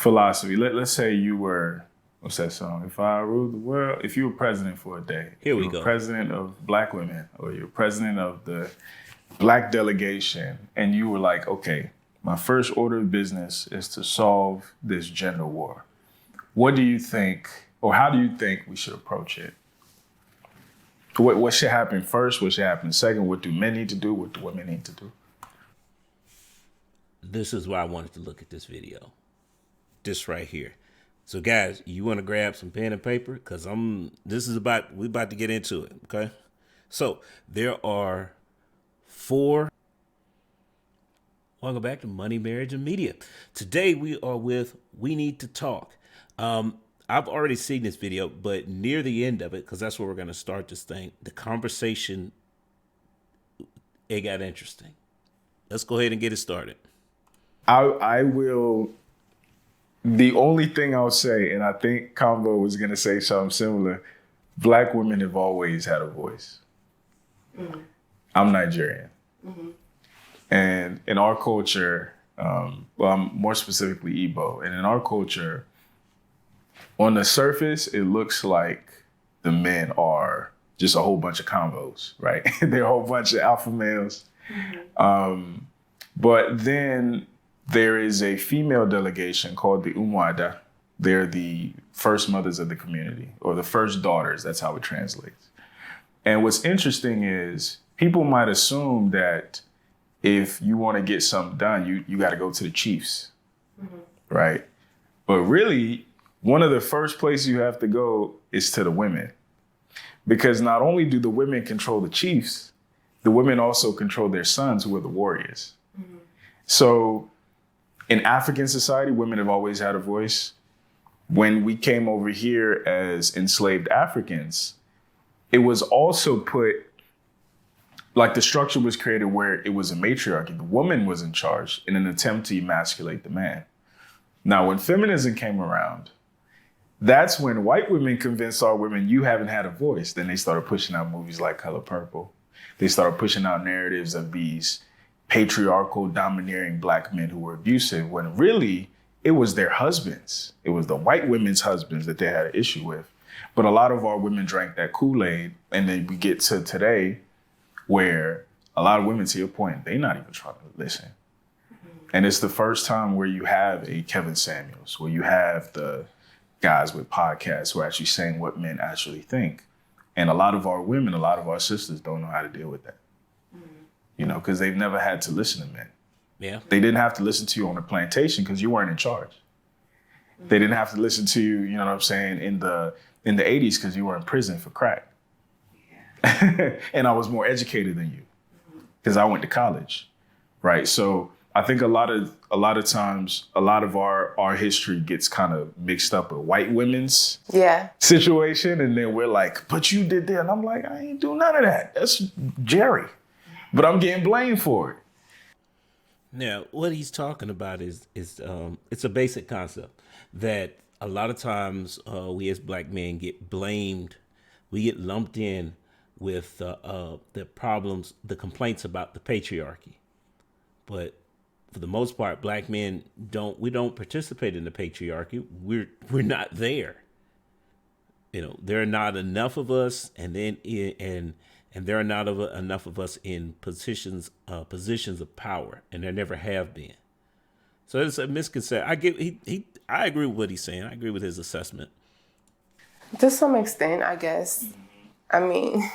philosophy. Let's say you were, what's that song? If I ruled the world, if you were president for a day, Here we you were go. president of Black women, or you're president of the Black delegation, and you were like, okay, my first order of business is to solve this gender war. What do you think, or how do you think we should approach it? What should happen first? What should happen second? What do men need to do? What do women need to do? This is why I wanted to look at this video. This right here. So guys, you want to grab some pen and paper? Because we're about to get into it, okay? So there are 4. Welcome back to Money, Marriage, and Media. Today we are with We Need to Talk. I've already seen this video, but near the end of it, because that's where we're going to start this thing, the conversation, it got interesting. Let's go ahead and get it started. I will. The only thing I'll say, and I think Combo was going to say something similar, Black women have always had a voice. Mm-hmm. I'm Nigerian. Mm-hmm. And in our culture, I'm more specifically Igbo, and in our culture, on the surface, it looks like the men are just a whole bunch of combos, right? They're a whole bunch of alpha males. Mm-hmm. But then there is a female delegation called the Umuada. They're the first mothers of the community, or the first daughters. That's how it translates. And what's interesting is people might assume that if you want to get something done, you got to go to the chiefs, mm-hmm. right? But really, one of the first places you have to go is to the women. Because not only do the women control the chiefs, the women also control their sons, who are the warriors. Mm-hmm. So in African society, women have always had a voice. When we came over here as enslaved Africans, it was also put, like the structure was created where it was a matriarchy. The woman was in charge in an attempt to emasculate the man. Now, when feminism came around, that's when white women convinced our women, you haven't had a voice. Then they started pushing out movies like Color Purple. They started pushing out narratives of these patriarchal, domineering Black men who were abusive, when really it was their husbands. It was the white women's husbands that they had an issue with. But a lot of our women drank that Kool-Aid, and then we get to today where a lot of women, to your point, they're not even trying to listen. Mm-hmm. And it's the first time where you have a Kevin Samuels, where you have the guys with podcasts who are actually saying what men actually think. And a lot of our women, a lot of our sisters don't know how to deal with that. Mm-hmm. You know, because they've never had to listen to men. Yeah. They didn't have to listen to you on a plantation because you weren't in charge. Mm-hmm. They didn't have to listen to you, you know what I'm saying, in the 80s because you were in prison for crack. Yeah. And I was more educated than you because I went to college, right? So I think a lot of times, a lot of our history gets kind of mixed up with white women's situation. And then we're like, but you did that. And I'm like, I ain't do none of that. That's Jerry. But I'm getting blamed for it. Now, what he's talking about is it's a basic concept that a lot of times we as Black men get blamed. We get lumped in with the problems, the complaints about the patriarchy. But for the most part, Black men don't participate in the patriarchy. We're not there. You know, there are not enough of us, and there are not enough of us in positions of power, and there never have been. So it's a misconception. I agree with what he's saying. I agree with his assessment. To some extent, I guess. I mean,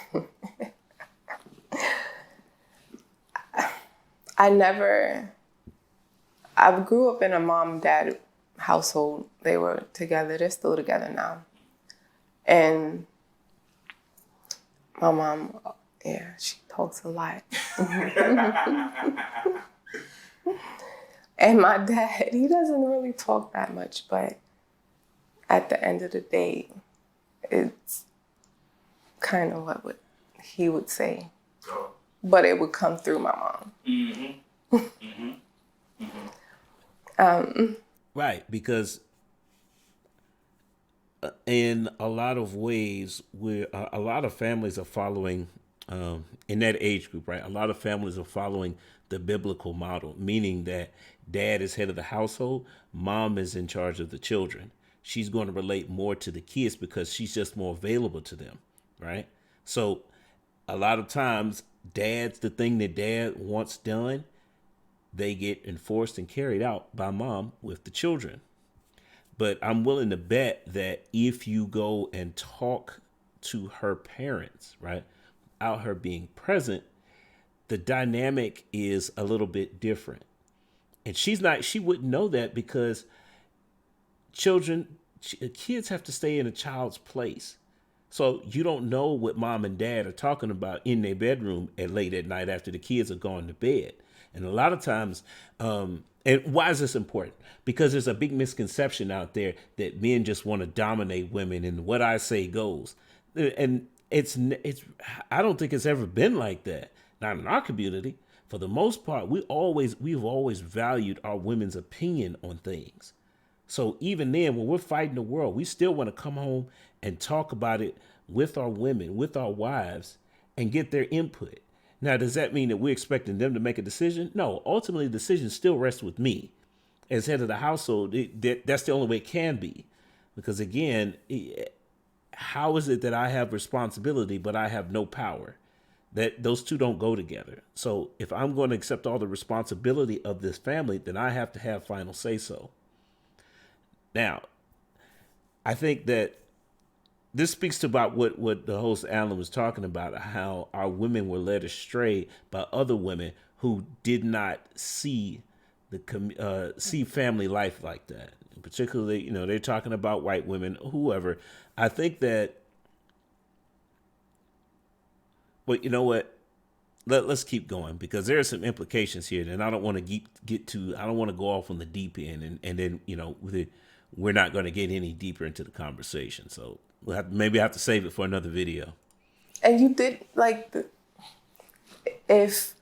I grew up in a mom-dad household. They were together. They're still together now. And my mom, she talks a lot. And my dad, he doesn't really talk that much, but at the end of the day, it's kind of what he would say. But it would come through my mom. Mm-hmm. Mm-hmm. Mm-hmm. Right, because in a lot of ways, a lot of families are following in that age group, right? A lot of families are following the biblical model, meaning that dad is head of the household, mom is in charge of the children. She's going to relate more to the kids because she's just more available to them, right? So a lot of times, the thing that dad wants done, they get enforced and carried out by mom with the children. But I'm willing to bet that if you go and talk to her parents, right, without her being present, the dynamic is a little bit different. And she wouldn't know that because kids have to stay in a child's place. So you don't know what mom and dad are talking about in their bedroom at late at night after the kids are gone to bed. And a lot of times, and why is this important? Because there's a big misconception out there that men just want to dominate women and what I say goes. And I don't think it's ever been like that. Not in our community. For the most part, we've always valued our women's opinion on things. So even then, when we're fighting the world, we still want to come home and talk about it with our women, with our wives, and get their input. Now, does that mean that we're expecting them to make a decision? No, ultimately, the decision still rests with me. As head of the household, that's the only way it can be. Because again, how is it that I have responsibility, but I have no power? That those two don't go together. So if I'm going to accept all the responsibility of this family, then I have to have final say so. Now, I think that this speaks to about what the host Alan was talking about, how our women were led astray by other women who did not see see family life like that. Particularly, they're talking about white women, whoever. I think that, but you know what? Let's keep going because there are some implications here, and I don't want to I don't want to go off on the deep end, and then we're not going to get any deeper into the conversation. So maybe I have to save it for another video. And you did if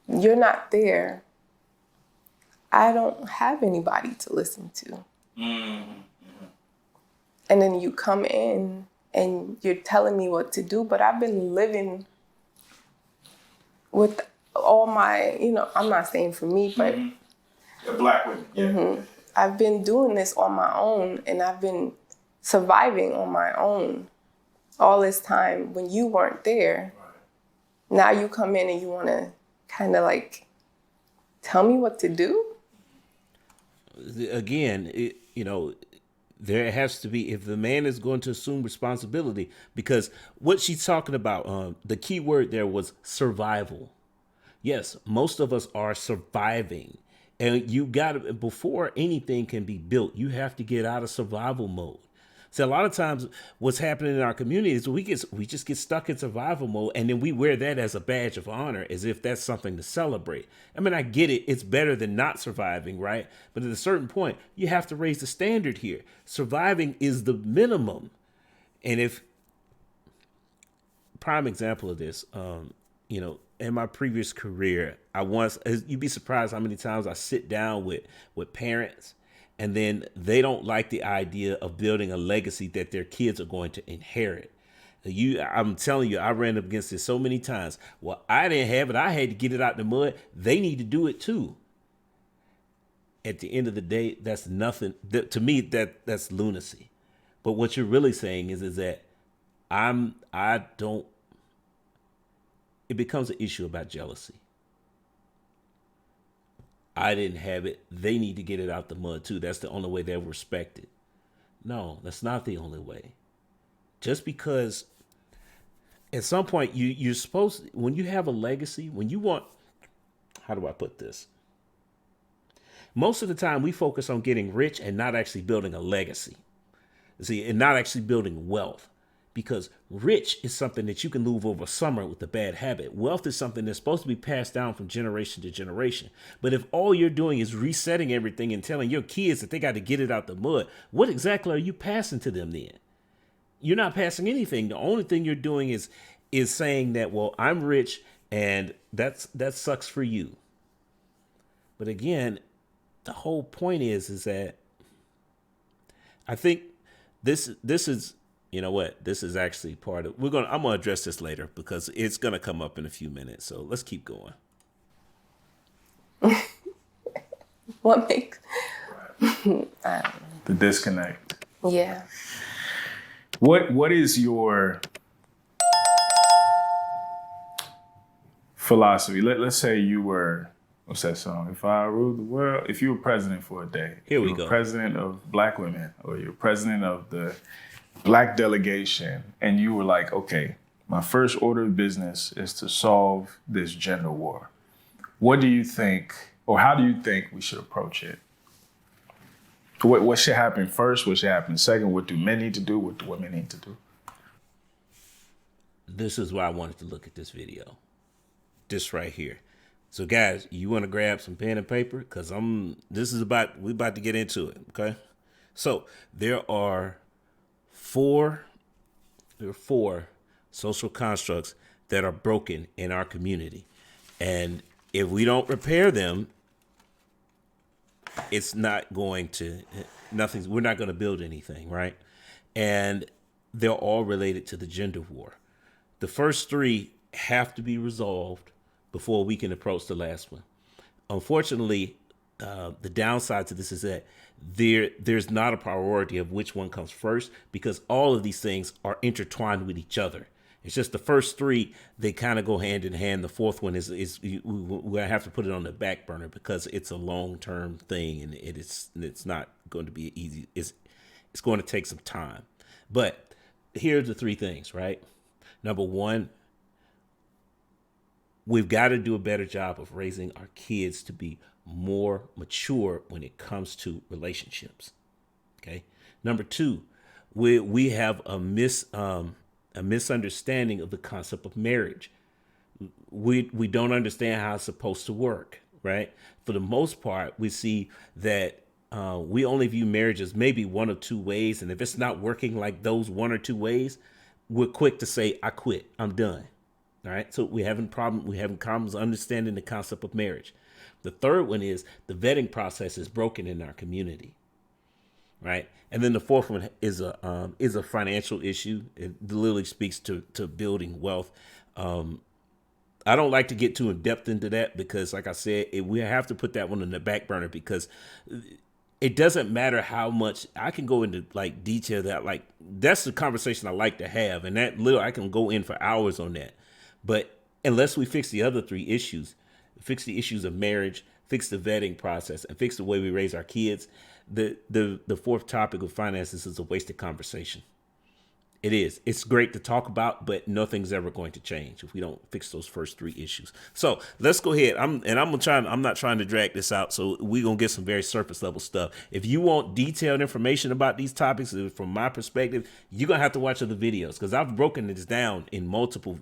you're not there, I don't have anybody to listen to. Mm-hmm. And then you come in and you're telling me what to do, but I've been living with all my, I'm not saying for me, but the Black women. Yeah. Mm-hmm. I've been doing this on my own, and I've been surviving on my own all this time when you weren't there. Right. Now you come in and you want to kind of tell me what to do? Again, there has to be, if the man is going to assume responsibility, because what she's talking about, the key word there was survival. Yes, most of us are surviving. And you got to, before anything can be built, you have to get out of survival mode. So a lot of times what's happening in our community is we just get stuck in survival mode, and then we wear that as a badge of honor, as if that's something to celebrate. I mean, I get it. It's better than not surviving, right? But at a certain point, you have to raise the standard here. Surviving is the minimum. And if, prime example of this, in my previous career, you'd be surprised how many times I sit down with parents, and then they don't like the idea of building a legacy that their kids are going to inherit. I'm telling you, I ran up against this so many times. Well, I didn't have it. I had to get it out the mud. They need to do it too. At the end of the day, that's nothing. To me, that's lunacy. But what you're really saying is that it becomes an issue about jealousy. I didn't have it. They need to get it out the mud too. That's the only way they're respected. No, that's not the only way. Just because at some point you're supposed, when you have a legacy, when you want, how do I put this? Most of the time we focus on getting rich and not actually building a legacy. See, and not actually building wealth. Because rich is something that you can lose over summer with a bad habit. Wealth is something that's supposed to be passed down from generation to generation. But if all you're doing is resetting everything and telling your kids that they got to get it out the mud, what exactly are you passing to them then? You're not passing anything. The only thing you're doing is saying that, well, I'm rich and that sucks for you. But again, the whole point is that I think this is you know what? This is actually part of. I'm gonna address this later because it's gonna come up in a few minutes. So let's keep going. What makes? The disconnect. Yeah. What is your philosophy? Let's say you were, what's that song? If I ruled the world, if you were president for a day, Here we you were go. president of Black women, or you're president of the Black delegation, and you were like, okay, my first order of business is to solve this gender war. What do you think, or how do you think we should approach it? What should happen first? What should happen second? What do men need to do? What do women need to do? This is why I wanted to look at this video. This right here. So guys, you want to grab some pen and paper? Because we're about to get into it, okay? So there are four social constructs that are broken in our community. And if we don't repair them, it's not going to, we're not going to build anything, right? And they're all related to the gender war. The first three have to be resolved before we can approach the last one. Unfortunately, the downside to this is that there's not a priority of which one comes first because all of these things are intertwined with each other. It's just the first three, they kind of go hand in hand. The fourth one is we have to put it on the back burner because it's a long-term thing and it's not going to be easy. It's going to take some time. But here's the three things, right? Number one, we've got to do a better job of raising our kids to be more mature when it comes to relationships. Okay. Number two, we have a misunderstanding of the concept of marriage. We don't understand how it's supposed to work, right? For the most part, we see that we only view marriage as maybe one of two ways. And if it's not working like those one or two ways, we're quick to say, I quit, I'm done. All right. So we're having problems understanding the concept of marriage. The third one is the vetting process is broken in our community. Right. And then the fourth one is a financial issue. It literally speaks to building wealth. I don't like to get too in depth into that because, like I said, we have to put that one in the back burner because it doesn't matter how much I can go into like detail that, like, that's the conversation I like to have. And that I can go in for hours on that. But unless we fix the other three issues, fix the issues of marriage, fix the vetting process, and fix the way we raise our kids, the fourth topic of finances is a wasted conversation. It is. It's great to talk about, but nothing's ever going to change if we don't fix those first three issues. So let's go ahead. I'm not trying to drag this out. So we're going to get some very surface level stuff. If you want detailed information about these topics from my perspective, you're going to have to watch other videos because I've broken this down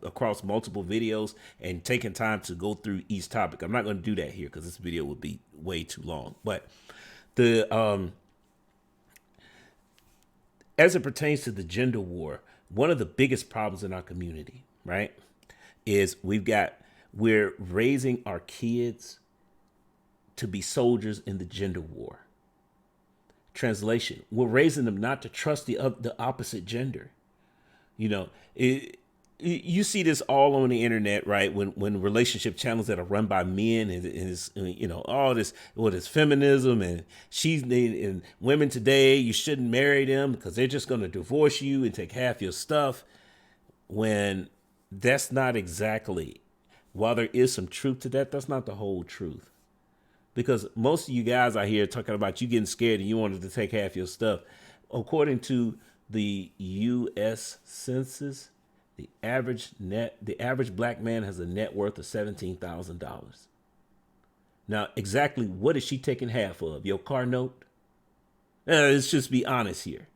across multiple videos and taken time to go through each topic. I'm not going to do that here because this video would be way too long. But as it pertains to the gender war, one of the biggest problems in our community, right, is we're raising our kids to be soldiers in the gender war. Translation, we're raising them not to trust the opposite gender. You know, you see this all on the internet, right? When relationship channels that are run by men is all this, feminism and and women today, you shouldn't marry them because they're just going to divorce you and take half your stuff. When that's not exactly, while there is some truth to that, that's not the whole truth. Because most of you guys out here talking about you getting scared and you wanted to take half your stuff. According to the U.S. Census, the average black man has a net worth of $17,000. Now, exactly what is she taking half of? Your car note? Let's just be honest here,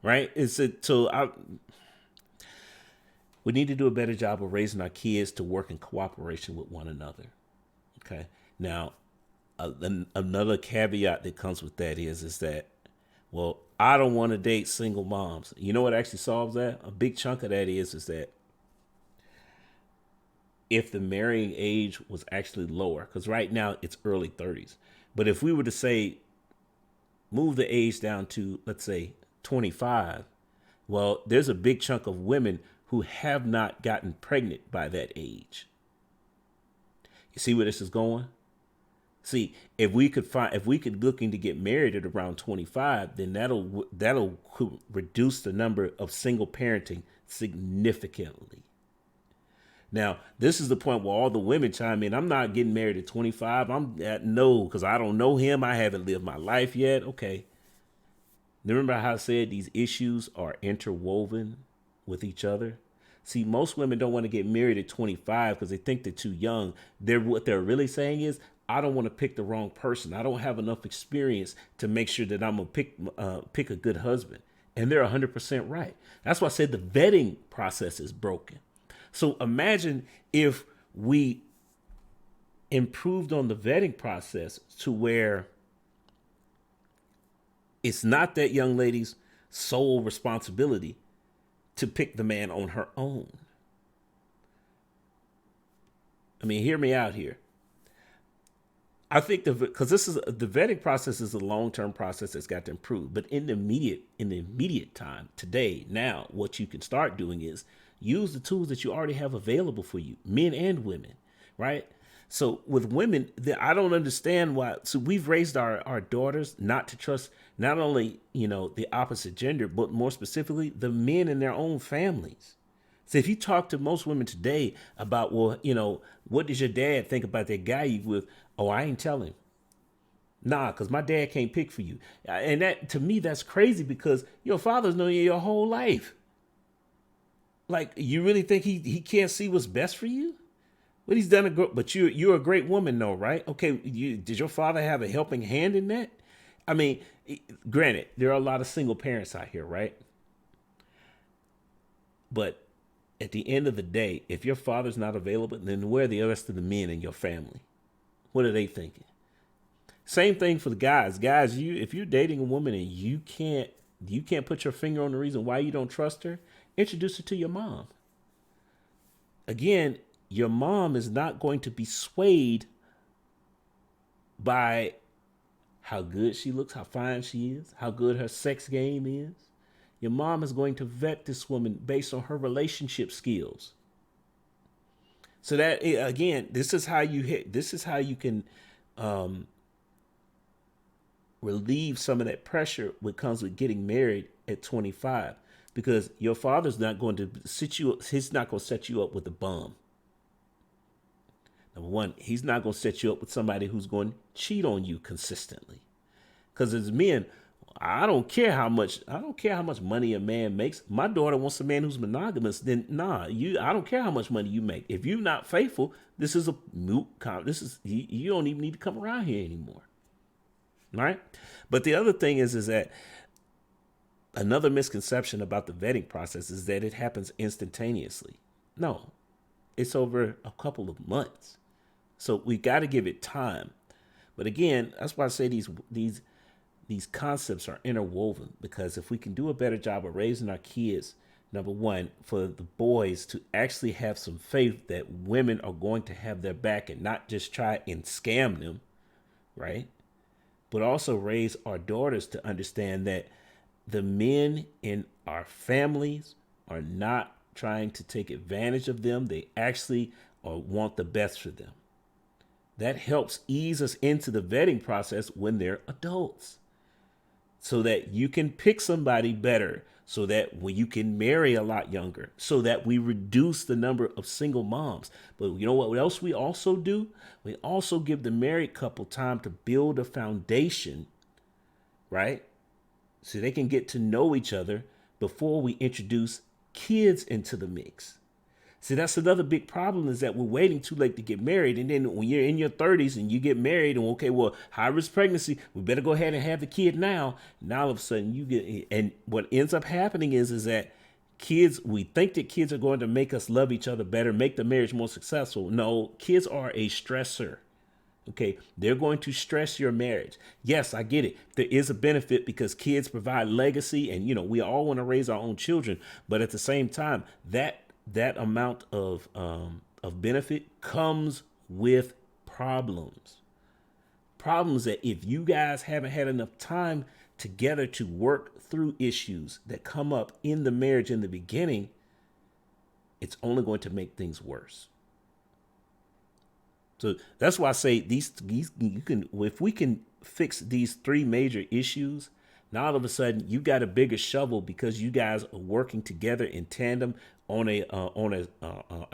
right? We need to do a better job of raising our kids to work in cooperation with one another. Okay. Now, another caveat that comes with that is that, well, I don't want to date single moms. You know what actually solves that? A big chunk of that is that if the marrying age was actually lower, because right now it's early 30s. But if we were to say, move the age down to, let's say, 25, Well, there's a big chunk of women who have not gotten pregnant by that age. You see where this is going? See, if we could looking to get married at around 25, then that'll reduce the number of single parenting significantly. Now, this is the point where all the women chime in. I'm not getting married at 25. I'm at no, because I don't know him. I haven't lived my life yet. Okay. Remember how I said these issues are interwoven with each other? See, most women don't want to get married at 25 because they think they're too young. What they're really saying is, I don't want to pick the wrong person. I don't have enough experience to make sure that I'm gonna pick a good husband. And they're 100% right. That's why I said the vetting process is broken. So imagine if we improved on the vetting process to where it's not that young lady's sole responsibility to pick the man on her own. I mean, hear me out here. I think because the vetting process is a long-term process that's got to improve. But in the immediate time, today, now, what you can start doing is use the tools that you already have available for you, men and women, right? So with women, I don't understand why. So we've raised our daughters not to trust not only, the opposite gender, but more specifically, the men in their own families. So if you talk to most women today about, well, what does your dad think about that guy you with? Oh, I ain't telling. Nah, because my dad can't pick for you. And that, to me, that's crazy because your father's known you your whole life. Like, you really think he can't see what's best for you? But he's done but you're a great woman though, right? Okay, did your father have a helping hand in that? I mean, granted, there are a lot of single parents out here, right? But at the end of the day, if your father's not available, then where are the rest of the men in your family? What are they thinking? Same thing for the guys. Guys, if you're dating a woman and you can't put your finger on the reason why you don't trust her, introduce her to your mom. Again, your mom is not going to be swayed by how good she looks, how fine she is, how good her sex game is. Your mom is going to vet this woman based on her relationship skills. So that, again, this is how you can relieve some of that pressure that comes with getting married at 25, because your father's not going to he's not going to set you up with a bum. Number one, he's not going to set you up with somebody who's going to cheat on you consistently. Because as men, I don't care how much money a man makes. My daughter wants a man who's monogamous. Then I don't care how much money you make. If you're not faithful, this is a moot. You don't even need to come around here anymore. Right? But the other thing is that another misconception about the vetting process is that it happens instantaneously. No, it's over a couple of months. So we got to give it time. But again, that's why I say these concepts are interwoven, because if we can do a better job of raising our kids, number one, for the boys to actually have some faith that women are going to have their back and not just try and scam them, right? But also raise our daughters to understand that the men in our families are not trying to take advantage of them. They actually want the best for them. That helps ease us into the vetting process when they're adults, so that you can pick somebody better, so that when you can marry a lot younger, so that we reduce the number of single moms. But you know what else we also do? We also give the married couple time to build a foundation, right? So they can get to know each other before we introduce kids into the mix. See, that's another big problem, is that we're waiting too late to get married. And then when you're in your 30s and you get married, and okay, well, high risk pregnancy, we better go ahead and have the kid now. Now all of a sudden you get, and what ends up happening is that we think that kids are going to make us love each other better, make the marriage more successful. No, kids are a stressor. Okay, they're going to stress your marriage. Yes, I get it. There is a benefit because kids provide legacy, and we all want to raise our own children. But at the same time, that amount of benefit comes with problems. problem is that if you guys haven't had enough time together to work through issues that come up in the marriage in the beginning, it's only going to make things worse. So that's why I say these you can, if we can fix these three major issues, now all of a sudden you got a bigger shovel because you guys are working together in tandem on a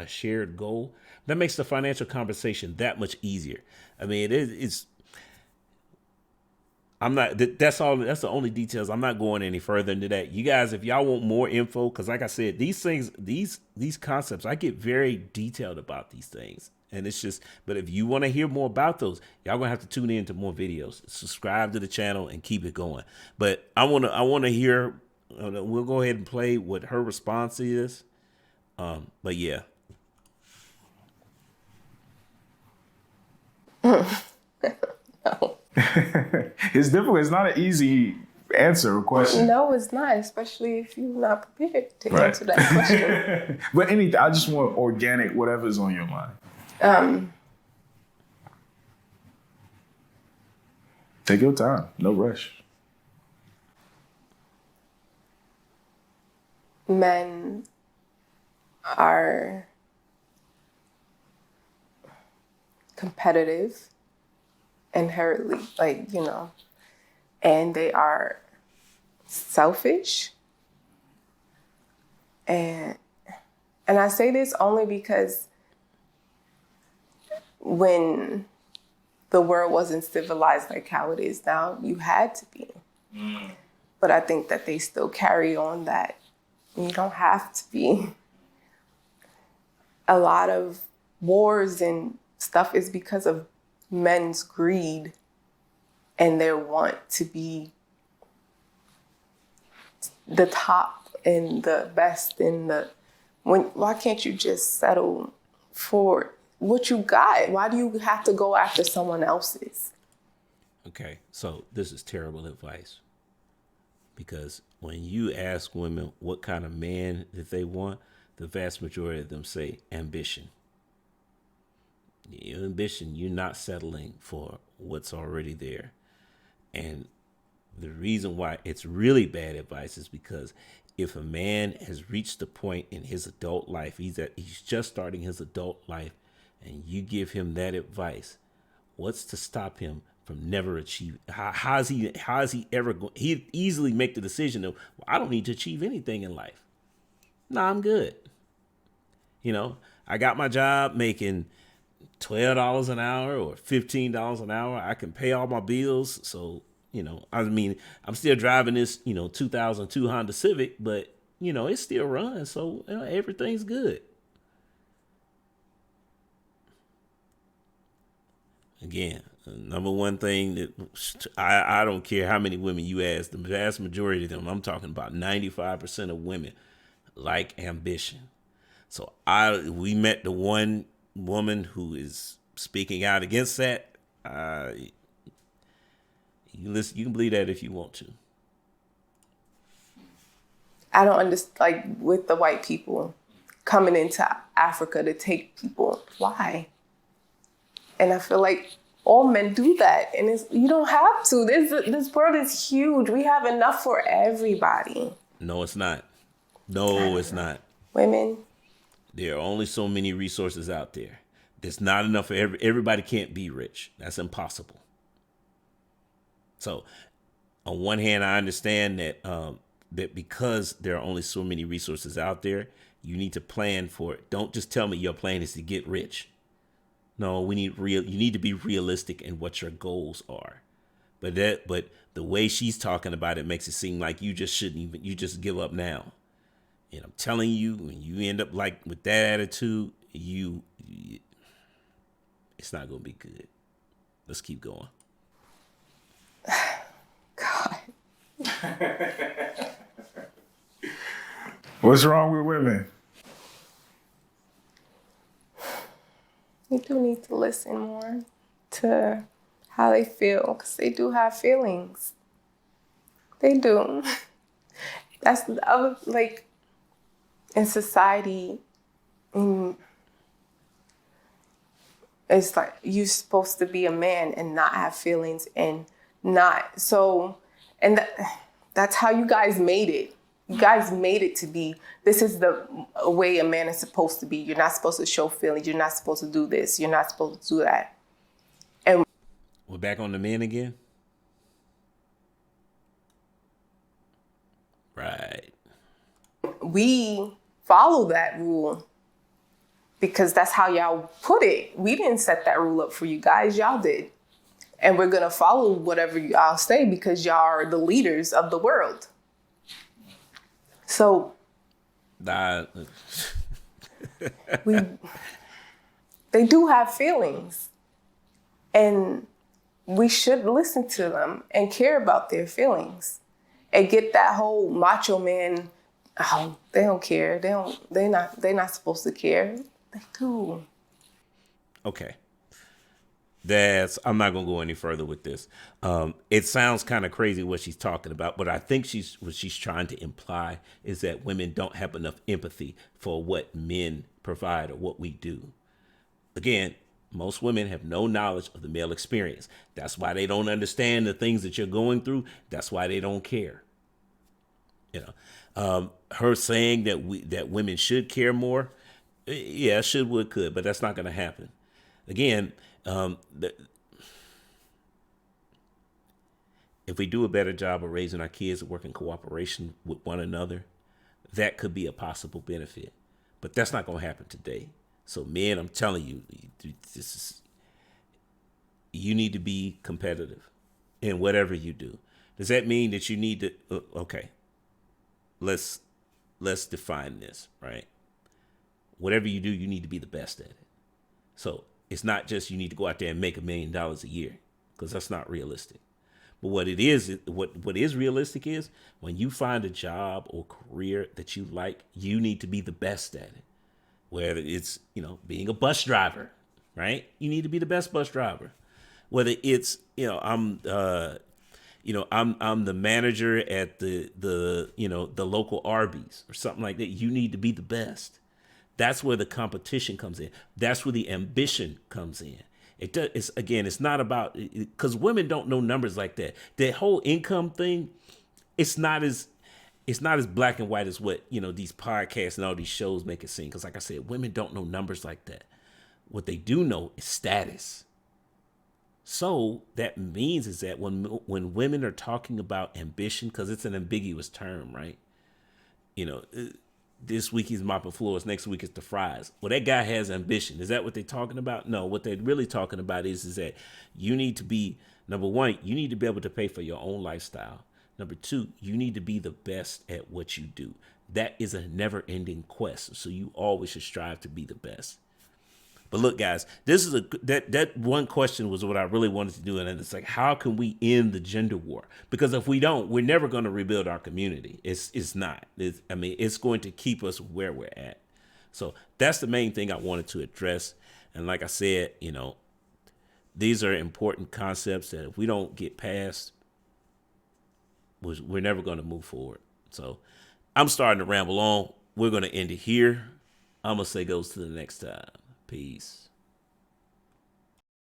shared goal. That makes the financial conversation that much easier. I mean, it's I'm not. That's all. That's the only details. I'm not going any further into that. You guys, if y'all want more info, because like I said, these things, these concepts, I get very detailed about these things, and it's just. But if you want to hear more about those, y'all gonna have to tune in to more videos. Subscribe to the channel and keep it going. But I wanna hear. We'll go ahead and play what her response is. But yeah. It's difficult. It's not an easy answer or question. No, it's not, especially if you're not prepared to answer that question. But anything, I just want organic, whatever's on your mind. Take your time. No rush. Men are competitive inherently, and they are selfish. And I say this only because when the world wasn't civilized like how it is now, you had to be. But I think that they still carry on that. You don't have to be. A lot of wars and stuff is because of men's greed and their want to be the top and the best and why can't you just settle for what you got? Why do you have to go after someone else's? Okay, so this is terrible advice, because when you ask women what kind of man that they want, the vast majority of them say ambition. Your ambition, you're not settling for what's already there. And the reason why it's really bad advice is because if a man has reached the point in his adult life, he's just starting his adult life, and you give him that advice, what's to stop him from never achieving? How is he ever going? He'd easily make the decision of, well, I don't need to achieve anything in life. Nah, I'm good. I got my job making $12 an hour or $15 an hour. I can pay all my bills. So, I'm still driving this, 2002 Honda Civic, but, it still runs. So everything's good. Again, number one thing that I don't care how many women you ask, the vast majority of them, I'm talking about 95% of women, like ambition. So we met the one woman who is speaking out against that. You can believe that if you want to. I don't understand, with the white people coming into Africa to take people. Why? And I feel like all men do that, and you don't have to. This world is huge. We have enough for everybody. No, it's not. No, it's not. Women. There are only so many resources out there. There's not enough for everybody. Can't be rich. That's impossible. So, on one hand, I understand that that because there are only so many resources out there, you need to plan for it. Don't just tell me your plan is to get rich. No, you need to be realistic in what your goals are. But the way she's talking about it makes it seem like you just just give up now. And I'm telling you, when you end up with that attitude, it's not going to be good. Let's keep going. God. What's wrong with women? We do need to listen more to how they feel, because they do have feelings. They do. That's the other, in society, It's like you're supposed to be a man and not have feelings and not so, and that's how you guys made it. You guys made it to be, this is the way a man is supposed to be. You're not supposed to show feelings. You're not supposed to do this. You're not supposed to do that. And We're back on the men again. Right. we follow that rule because that's how y'all put it. We didn't set that rule up for you guys. Y'all did. And we're going to follow whatever y'all say because y'all are the leaders of the world. So That, they do have feelings. And we should listen to them and care about their feelings. And get that whole macho man, oh, they don't care. They're not supposed to care. They do. okay. I'm not gonna go any further with this. It sounds kind of crazy what she's talking about, but I think what she's trying to imply is that women don't have enough empathy for what men provide or what we do. Again, most women have no knowledge of the male experience. That's why they don't understand the things that you're going through. That's why they don't care. Her saying that women should care more, yeah, should, would, could, but that's not going to happen. Again, if we do a better job of raising our kids and work in cooperation with one another, that could be a possible benefit. But that's not going to happen today. So, men, I'm telling you, you need to be competitive in whatever you do. Does that mean that you need to? Okay, let's define this, right? Whatever you do, you need to be the best at it. So it's not just you need to go out there and make $1 million a year, because that's not realistic. But what is realistic is when you find a job or career that you like, you need to be the best at it. Whether it's, being a bus driver, right? You need to be the best bus driver. Whether it's, I'm the manager at the local Arby's or something like that. You need to be the best. That's where the competition comes in. That's where the ambition comes in. It's not about, because women don't know numbers like that. The whole income thing, it's not as black and white as what, these podcasts and all these shows make it seem. Because like I said, women don't know numbers like that. What they do know is status. So that means is that when women are talking about ambition, because it's an ambiguous term, right? This week he's mopping floors, next week it's the fries. Well, that guy has ambition. Is that what they're talking about? No, what they're really talking about is that you need to be, number one, you need to be able to pay for your own lifestyle. Number two, you need to be the best at what you do. That is a never-ending quest. So you always should strive to be the best. But look, guys, this is that one question was what I really wanted to do. And it's like, how can we end the gender war? Because if we don't, we're never going to rebuild our community. It's not. It's going to keep us where we're at. So that's the main thing I wanted to address. And like I said, these are important concepts that if we don't get past, we're never going to move forward. So I'm starting to ramble on. We're going to end it here. I'm going to say goes to the next time. Peace.